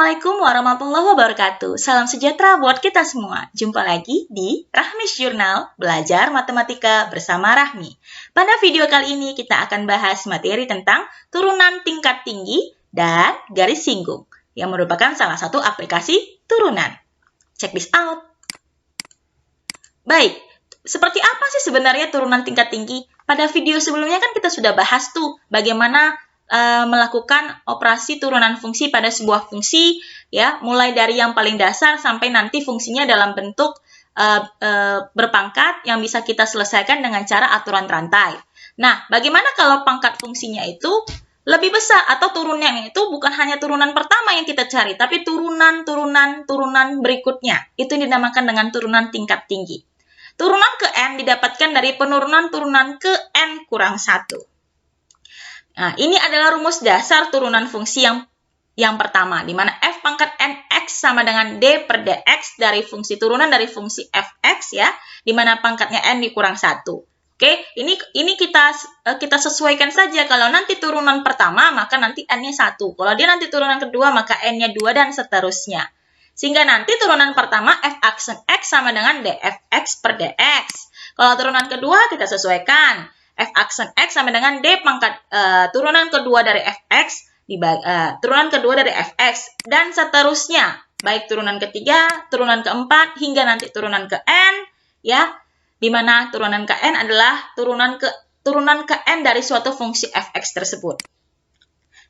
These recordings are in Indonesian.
Assalamualaikum warahmatullahi wabarakatuh. Salam sejahtera buat kita semua. Jumpa lagi di Rahmi's Journal, belajar matematika bersama Rahmi. Pada video kali ini kita akan bahas materi tentang turunan tingkat tinggi dan garis singgung, yang merupakan salah satu aplikasi turunan. Check this out. Baik, seperti apa sih sebenarnya turunan tingkat tinggi? Pada video sebelumnya kan kita sudah bahas tuh bagaimana melakukan operasi turunan fungsi pada sebuah fungsi, ya, mulai dari yang paling dasar sampai nanti fungsinya dalam bentuk berpangkat yang bisa kita selesaikan dengan cara aturan rantai. Nah, bagaimana kalau pangkat fungsinya itu lebih besar atau turunnya itu bukan hanya turunan pertama yang kita cari, tapi turunan berikutnya. Itu dinamakan dengan turunan tingkat tinggi. Turunan ke n didapatkan dari penurunan turunan ke n kurang 1. Nah, ini adalah rumus dasar turunan fungsi yang pertama, di mana f pangkat nx sama dengan d per dx dari fungsi turunan dari fungsi fx, ya, di mana pangkatnya n dikurang 1. Oke, ini kita sesuaikan saja. Kalau nanti turunan pertama, maka nanti n-nya 1. Kalau dia nanti turunan kedua, maka n-nya 2 dan seterusnya. Sehingga nanti turunan pertama f aksen x sama dengan dfx per dx. Kalau turunan kedua, kita sesuaikan. F aksen x sama dengan D pangkat turunan kedua dari fx turunan kedua dari fx dan seterusnya, baik turunan ketiga, turunan keempat hingga nanti turunan ke n, ya, di mana turunan ke n adalah turunan ke n dari suatu fungsi fx tersebut.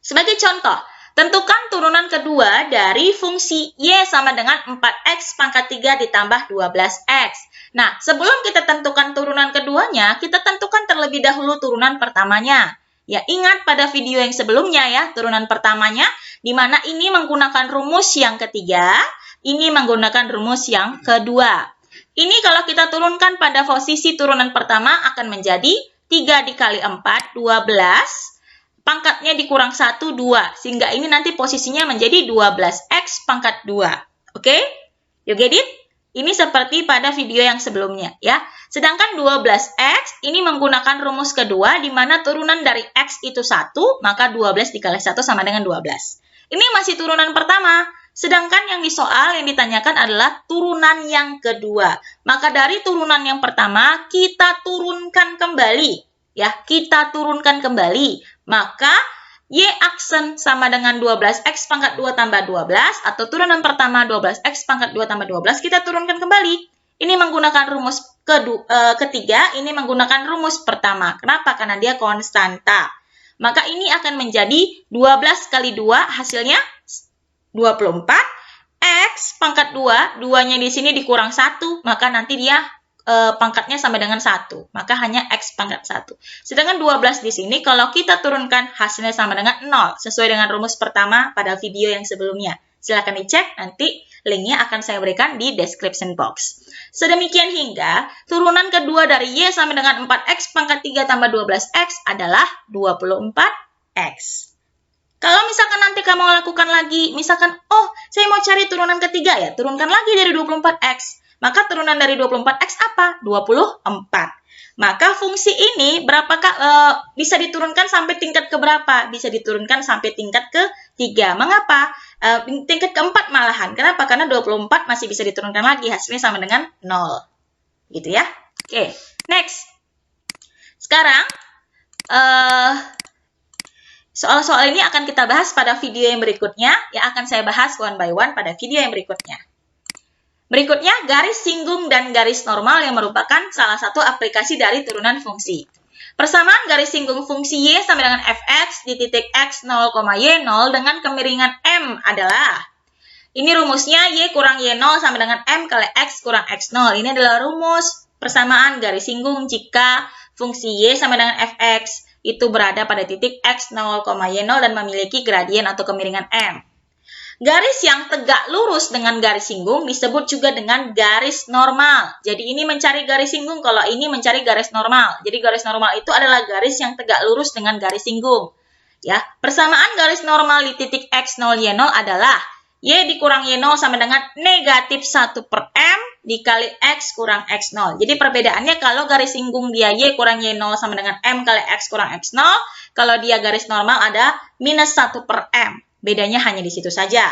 Sebagai contoh, tentukan turunan kedua dari fungsi y sama dengan 4x pangkat 3 ditambah 12x. Nah, sebelum kita tentukan turunan keduanya, kita tentukan terlebih dahulu turunan pertamanya. Ya, ingat pada video yang sebelumnya ya, turunan pertamanya, di mana ini menggunakan rumus yang ketiga, ini menggunakan rumus yang kedua. Ini kalau kita turunkan pada posisi turunan pertama akan menjadi 3 dikali 4, 12, pangkatnya dikurang 1, 2. Sehingga ini nanti posisinya menjadi 12x pangkat 2. Oke? You get it? Ini seperti pada video yang sebelumnya, ya. Sedangkan 12x ini menggunakan rumus kedua, di mana turunan dari x itu 1, maka 12 dikali 1 sama dengan 12. Ini masih turunan pertama. Sedangkan yang di soal yang ditanyakan adalah turunan yang kedua. Maka dari turunan yang pertama, kita turunkan kembali. Ya, kita turunkan kembali. Maka y aksen sama dengan 12x pangkat 2 tambah 12, atau turunan pertama 12x pangkat 2 tambah 12, kita turunkan kembali. Ini menggunakan rumus ketiga, ini menggunakan rumus pertama. Kenapa? Karena dia konstanta. Maka ini akan menjadi 12 kali 2, hasilnya 24. X pangkat 2, 2-nya di sini dikurang 1, maka nanti dia pangkatnya sama dengan 1, maka hanya X pangkat 1. Sedangkan 12 di sini, kalau kita turunkan, hasilnya sama dengan 0, sesuai dengan rumus pertama pada video yang sebelumnya. Silahkan dicek, nanti linknya akan saya berikan di description box. Sedemikian hingga, turunan kedua dari Y sama dengan 4X pangkat 3 tambah 12X adalah 24X. Kalau misalkan nanti kamu lakukan lagi, misalkan, oh, saya mau cari turunan ketiga, ya, turunkan lagi dari 24X. Maka turunan dari 24x apa? 24. Maka fungsi ini bisa diturunkan sampai tingkat ke berapa? Bisa diturunkan sampai tingkat ke-3. Mengapa? Tingkat ke-4 malahan. Kenapa? Karena 24 masih bisa diturunkan lagi. Hasilnya sama dengan 0. Gitu ya. Oke, next. Sekarang, soal-soal ini akan kita bahas pada video yang berikutnya. Yang akan saya bahas one by one pada video yang berikutnya. Berikutnya, garis singgung dan garis normal yang merupakan salah satu aplikasi dari turunan fungsi. Persamaan garis singgung fungsi y sama dengan fx di titik x 0, y0 dengan kemiringan m adalah, ini rumusnya y kurang y0 sama dengan m kali x kurang x0. Ini adalah rumus persamaan garis singgung jika fungsi y sama dengan fx itu berada pada titik x 0, y0 dan memiliki gradien atau kemiringan m. Garis yang tegak lurus dengan garis singgung disebut juga dengan garis normal. Jadi ini mencari garis singgung, kalau ini mencari garis normal. Jadi garis normal itu adalah garis yang tegak lurus dengan garis singgung. Ya, persamaan garis normal di titik x0, y0 adalah y dikurang y0 sama dengan negatif 1 per m dikali x kurang x0. Jadi perbedaannya kalau garis singgung dia y kurang y0 sama dengan m kali x kurang x0, kalau dia garis normal ada minus 1 per m. Bedanya hanya di situ saja.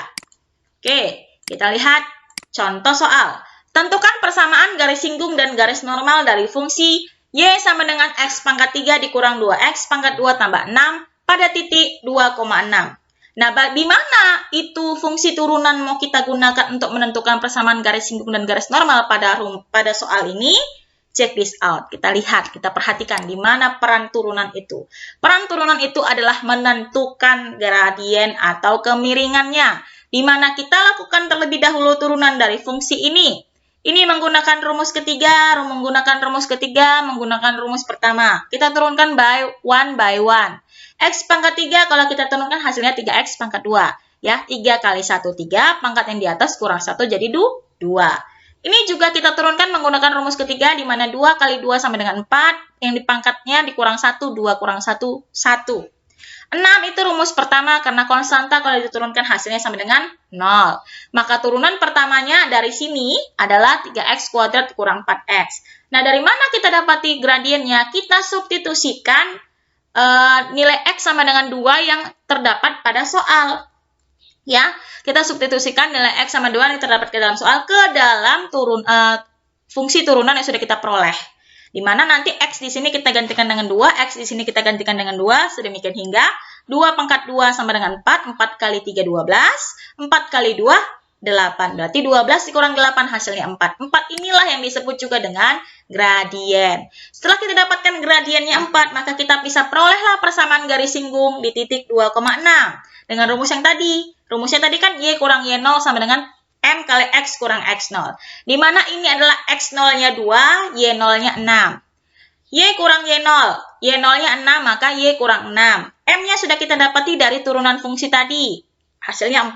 Oke, kita lihat contoh soal. Tentukan persamaan garis singgung dan garis normal dari fungsi Y sama dengan X pangkat 3 dikurang 2X pangkat 2 tambah 6 pada titik 2,6. Nah, di mana itu fungsi turunan mau kita gunakan untuk menentukan persamaan garis singgung dan garis normal pada soal ini? Check this out. Kita lihat, kita perhatikan di mana peran turunan itu. Peran turunan itu adalah menentukan gradien atau kemiringannya, di mana kita lakukan terlebih dahulu turunan dari fungsi ini. Ini menggunakan rumus ketiga, menggunakan rumus pertama. Kita turunkan by one. X pangkat 3 kalau kita turunkan hasilnya 3X pangkat 2. Ya, 3 kali 1, 3, pangkat yang di atas kurang 1 jadi 2. Ini juga kita turunkan menggunakan rumus ketiga, di mana 2 kali 2 sama dengan 4, yang di pangkatnya dikurang 1, 2 kurang 1, 1. 6 itu rumus pertama, karena konstanta kalau diturunkan hasilnya sama dengan 0. Maka turunan pertamanya dari sini adalah 3X kuadrat kurang 4X. Nah, dari mana kita dapati gradiennya? Kita substitusikan nilai X sama dengan 2 yang terdapat pada soal. Ya, kita substitusikan nilai X sama 2 yang terdapat ke dalam soal ke dalam fungsi turunan yang sudah kita peroleh. Di mana nanti X di sini kita gantikan dengan 2, X di sini kita gantikan dengan 2, sedemikian hingga 2 pangkat 2 sama dengan 4, 4 kali 3, 12, 4 kali 2, 8. Berarti 12 dikurang 8 hasilnya 4. 4 inilah yang disebut juga dengan gradien. Setelah kita dapatkan gradiennya 4, maka kita bisa perolehlah persamaan garis singgung di titik 2,6. Dengan rumus yang tadi. Rumusnya tadi kan Y kurang Y0 sama dengan M kali X kurang X0. Di mana ini adalah X0-nya 2, Y0-nya 6. Y kurang Y0. Y0-nya 6, maka Y kurang 6. M-nya sudah kita dapati dari turunan fungsi tadi. Hasilnya 4.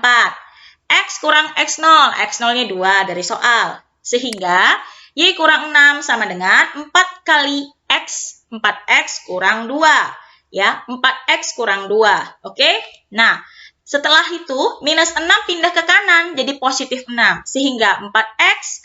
X kurang X0. X0-nya 2 dari soal. Sehingga Y kurang 6 sama dengan 4 kali X. 4X kurang 2. Ya, 4X kurang 2. Oke? Nah, setelah itu, minus 6 pindah ke kanan, jadi positif 6. Sehingga 4X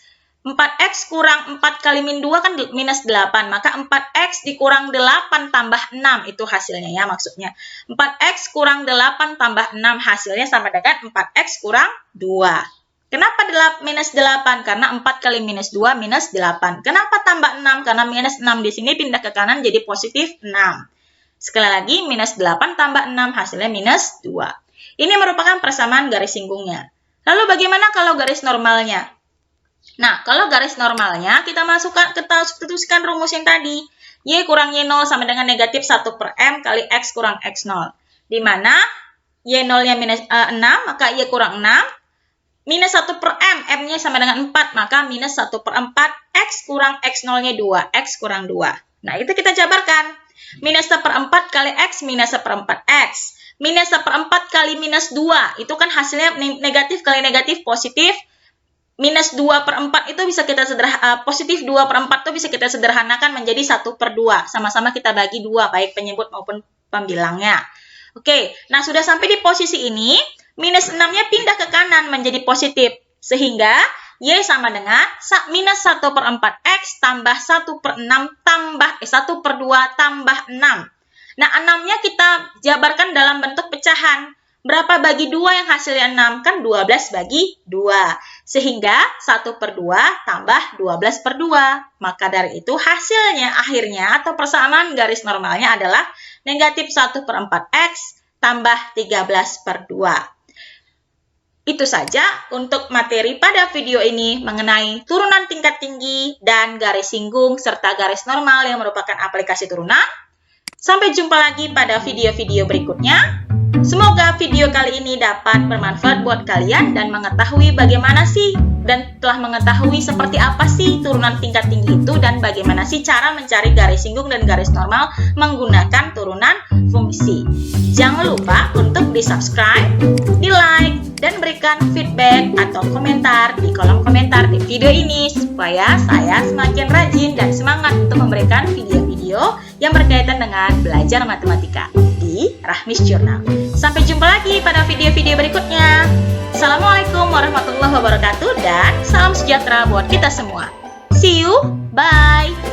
kurang 4 kali min 2 kan minus 8. Maka 4X dikurang 8 tambah 6. Itu hasilnya ya maksudnya. 4X kurang 8 tambah 6 hasilnya sama dengan 4X kurang 2. Kenapa minus 8? Karena 4 kali minus 2 minus 8. Kenapa tambah 6? Karena minus 6 di sini pindah ke kanan jadi positif 6. Sekali lagi, minus 8 tambah 6 hasilnya minus 2. Ini merupakan persamaan garis singgungnya. Lalu bagaimana kalau garis normalnya? Nah, kalau garis normalnya kita substitusikan rumus yang tadi. Y kurang Y0 sama dengan negatif 1 per M kali X kurang X0. Di mana Y0-nya minus 6, maka Y kurang 6. Minus 1 per M, M-nya sama dengan 4, maka minus 1 per 4, X kurang X0-nya 2, X kurang 2. Nah, itu kita jabarkan. Minus 1 per 4 kali X minus 1 per 4X. Minus 1 per 4 kali minus 2, itu kan hasilnya negatif kali negatif positif. Minus 2 per 4 itu bisa kita positif 2 per 4 itu bisa kita sederhanakan menjadi 1 per 2. Sama-sama kita bagi 2, baik penyebut maupun pembilangnya. Oke, nah sudah sampai di posisi ini, minus 6-nya pindah ke kanan menjadi positif. Sehingga Y sama dengan minus 1 per 4X tambah 1 per 6 tambah 1 per 2 tambah 6. Nah, 6-nya kita jabarkan dalam bentuk pecahan. Berapa bagi 2 yang hasilnya 6? Kan 12 bagi 2. Sehingga 1 per 2 tambah 12 per 2. Maka dari itu hasilnya akhirnya atau persamaan garis normalnya adalah negatif 1 per 4X tambah 13 per 2. Itu saja untuk materi pada video ini mengenai turunan tingkat tinggi dan garis singgung serta garis normal yang merupakan aplikasi turunan. Sampai jumpa lagi pada video-video berikutnya. Semoga video kali ini dapat bermanfaat buat kalian dan mengetahui bagaimana sih dan telah mengetahui seperti apa sih turunan tingkat tinggi itu dan bagaimana sih cara mencari garis singgung dan garis normal menggunakan turunan fungsi. Jangan lupa untuk di-subscribe, di-like, dan berikan feedback atau komentar di kolom komentar di video ini supaya saya semakin rajin dan semangat untuk memberikan video-video yang berkaitan dengan belajar matematika di Rahmis Journal. Sampai jumpa lagi pada video-video berikutnya. Assalamualaikum warahmatullahi wabarakatuh dan salam sejahtera buat kita semua. See you, bye!